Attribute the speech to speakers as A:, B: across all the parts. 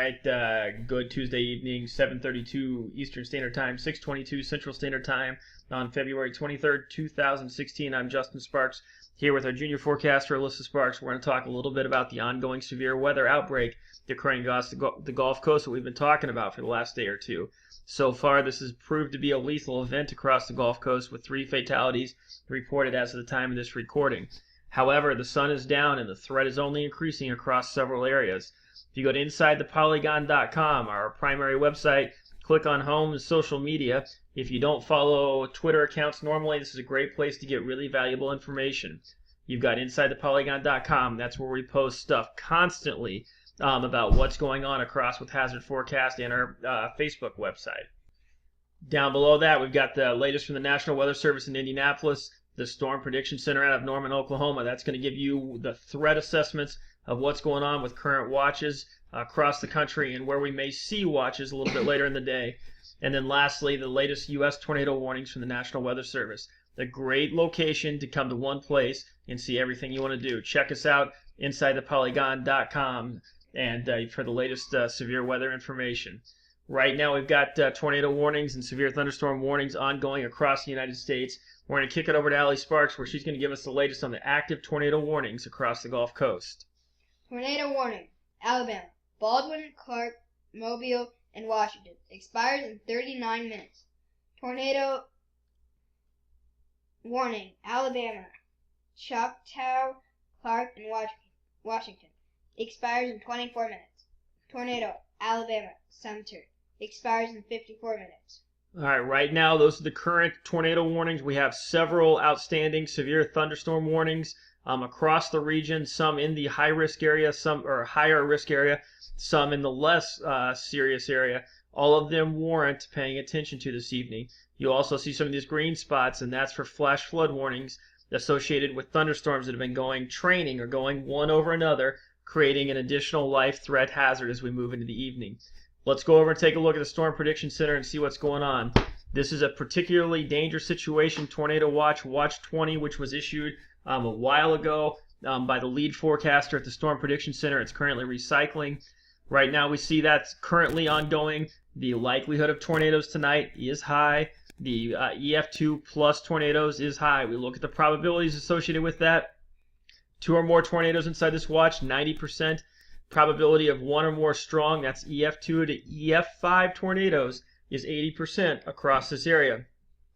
A: right, good Tuesday evening, 7:32 Eastern Standard Time, 6:22 Central Standard Time on February 23rd, 2016. I'm Justin Sparks here with our junior forecaster, Alyssa Sparks. We're going to talk a little bit about the ongoing severe weather outbreak occurring across the Gulf Coast that we've been talking about for the last day or two. So far, this has proved to be a lethal event across the Gulf Coast with 3 fatalities reported as of the time of this recording. However, the sun is down and the threat is only increasing across several areas. If you go to InsideThePolygon.com, our primary website, click on Home and Social Media. If you don't follow Twitter accounts normally, this is a great place to get really valuable information. You've got InsideThePolygon.com. That's where we post stuff constantly about what's going on across with Hazard Forecast and our Facebook website. Down below that, we've got the latest from the National Weather Service in Indianapolis, the Storm Prediction Center out of Norman, Oklahoma. That's going to give you the threat assessments of what's going on with current watches across the country and where we may see watches a little bit later in the day. And then lastly, the latest U.S. tornado warnings from the National Weather Service. A great location to come to one place and see everything you want to do. Check us out, InsideThePolygon.com, and for the latest severe weather information. Right now, we've got tornado warnings and severe thunderstorm warnings ongoing across the United States. We're going to kick it over to Allie Sparks, where she's going to give us the latest on the active tornado warnings across the Gulf Coast.
B: Tornado warning, Alabama, Baldwin, Clark, Mobile, and Washington. Expires in 39 minutes. Tornado warning, Alabama, Choctaw, Clark, and Washington. Expires in 24 minutes. Tornado, Alabama, Sumter. Expires in 54 minutes.
A: All right, right now, those are the current tornado warnings. We have several outstanding severe thunderstorm warnings across the region, some in the high-risk area, some or higher risk area, some in the less serious area. All of them warrant paying attention to this evening. You'll also see some of these green spots, and that's for flash flood warnings associated with thunderstorms that have been training or going one over another, creating an additional life threat hazard as we move into the evening. Let's go over and take a look at the Storm Prediction Center and see what's going on. This is a particularly dangerous situation, Tornado Watch, Watch 20, which was issued a while ago by the lead forecaster at the Storm Prediction Center. It's currently recycling. Right now, we see that's currently ongoing. The likelihood of tornadoes tonight is high. The EF2 plus tornadoes is high. We look at the probabilities associated with that. 2 or more tornadoes inside this watch, 90%. Probability of 1 or more strong, that's EF2 to EF5 tornadoes, is 80% across this area.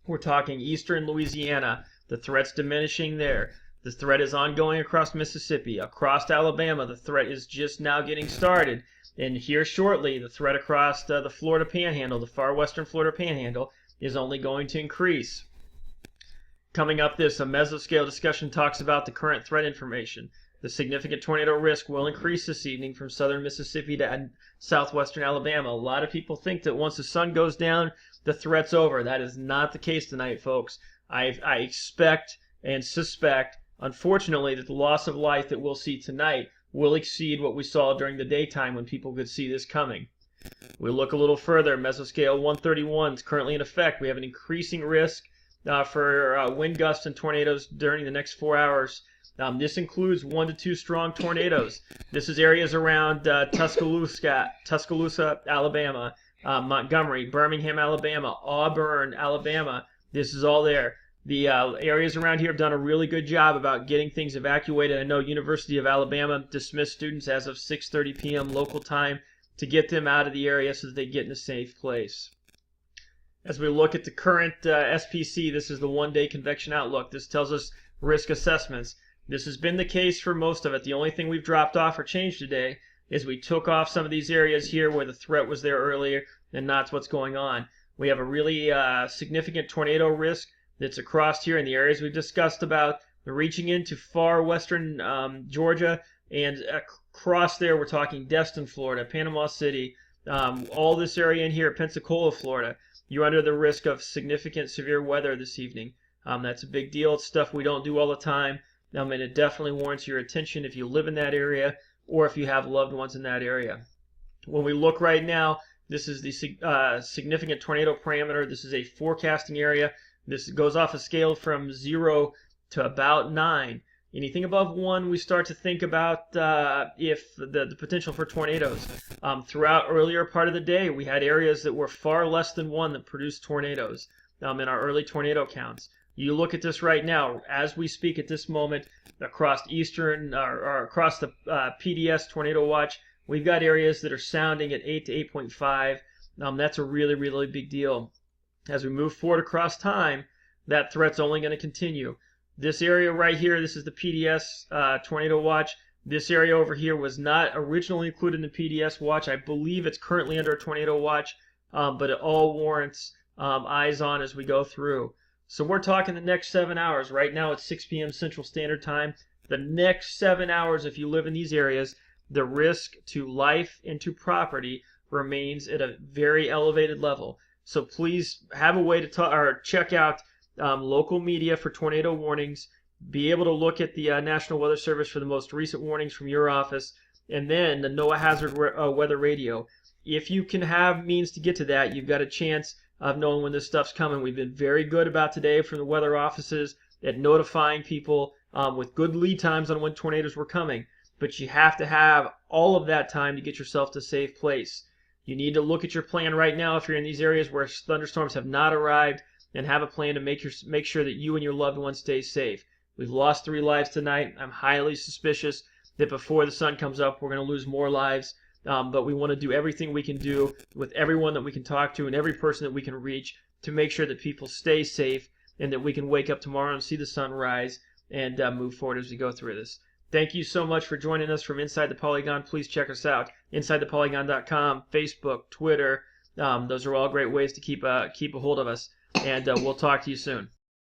A: We're talking eastern Louisiana. The threat's diminishing there. The threat is ongoing across Mississippi. Across Alabama, the threat is just now getting started. And here shortly, the threat across the Florida Panhandle, the far western Florida Panhandle, is only going to increase. Coming up, a mesoscale discussion talks about the current threat information. The significant tornado risk will increase this evening from southern Mississippi to southwestern Alabama. A lot of people think that once the sun goes down, the threat's over. That is not the case tonight, folks. I expect and suspect, unfortunately, that the loss of life that we'll see tonight will exceed what we saw during the daytime when people could see this coming. We look a little further. Mesoscale 131 is currently in effect. We have an increasing risk for wind gusts and tornadoes during the next 4 hours. This includes 1 to 2 strong tornadoes. This is areas around Tuscaloosa, Alabama, Montgomery, Birmingham, Alabama, Auburn, Alabama. This is all there. The areas around here have done a really good job about getting things evacuated. I know University of Alabama dismissed students as of 6:30 p.m. local time to get them out of the area so that they get in a safe place. As we look at the current SPC, this is the one-day convection outlook. This tells us risk assessments. This has been the case for most of it. The only thing we've dropped off or changed today is we took off some of these areas here where the threat was there earlier, and that's what's going on. We have a really significant tornado risk that's across here in the areas we've discussed about, reaching into far western Georgia, and across there we're talking Destin, Florida, Panama City, all this area in here, Pensacola, Florida. You're under the risk of significant severe weather this evening. That's a big deal. It's stuff we don't do all the time. And it definitely warrants your attention if you live in that area or if you have loved ones in that area. When we look right now, this is the significant tornado parameter. This is a forecasting area. This goes off a scale from 0 to about 9. Anything above 1, we start to think about if the potential for tornadoes. Throughout earlier part of the day, we had areas that were far less than 1 that produced tornadoes in our early tornado counts. You look at this right now, as we speak at this moment, across eastern or across the PDS tornado watch, we've got areas that are sounding at 8 to 8.5. That's a really, really big deal. As we move forward across time, that threat's only going to continue. This area right here, this is the PDS tornado watch. This area over here was not originally included in the PDS watch. I believe it's currently under a tornado watch, but it all warrants eyes on as we go through. So we're talking the next 7 hours. Right now it's 6 p.m. Central Standard Time. The next 7 hours, if you live in these areas, the risk to life and to property remains at a very elevated level. So please have a way to check out local media for tornado warnings. Be able to look at the National Weather Service for the most recent warnings from your office, and then the NOAA Hazard Weather Radio. If you can have means to get to that, you've got a chance of knowing when this stuff's coming. We've been very good about today from the weather offices at notifying people with good lead times on when tornadoes were coming. But you have to have all of that time to get yourself to a safe place. You need to look at your plan right now if you're in these areas where thunderstorms have not arrived, and have a plan to make sure that you and your loved ones stay safe. We've lost 3 lives tonight. I'm highly suspicious that before the sun comes up, we're going to lose more lives. But we want to do everything we can do with everyone that we can talk to and every person that we can reach to make sure that people stay safe and that we can wake up tomorrow and see the sun rise and move forward as we go through this. Thank you so much for joining us from Inside the Polygon. Please check us out. InsideThePolygon.com, Facebook, Twitter. Those are all great ways to keep a hold of us. And we'll talk to you soon.